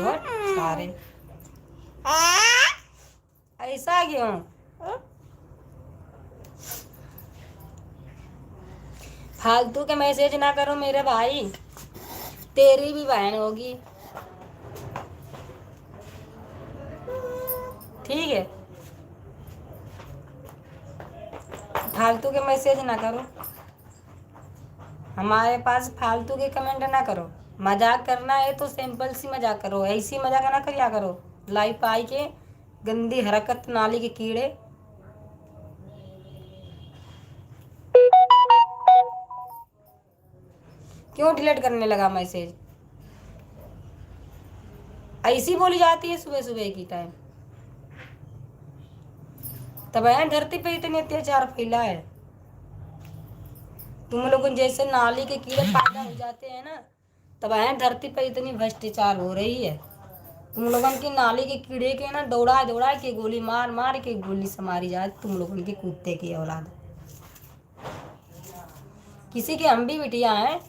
हो सारे। ऐसा क्यों? फालतू के मैसेज ना करो मेरे भाई, तेरी भी बहन होगी, ठीक है? फालतू के मैसेज ना करो, हमारे पास फालतू के कमेंट ना करो। मजाक करना है तो सिंपल सी मजाक करो, ऐसी मजाक ना करिया करो लाइव पे आई के। गंदी हरकत नाली के कीड़े। क्यों डिलीट करने लगा मैसेज? ऐसी बोली जाती है सुबह सुबह की टाइम? तब है धरती पे इतने अत्याचार फैला है। तुम लोगों जैसे नाली के कीड़े पैदा हो जाते हैं ना, तब है धरती पे इतनी भ्रष्टाचार हो रही है। तुम लोगों की नाली के कीड़े के ना दौड़ा दौड़ा के गोली मार मार के गोली से मारी जाए, तुम लोगों की कुत्ते की औलाद। किसी के हम भी बिटिया हैं,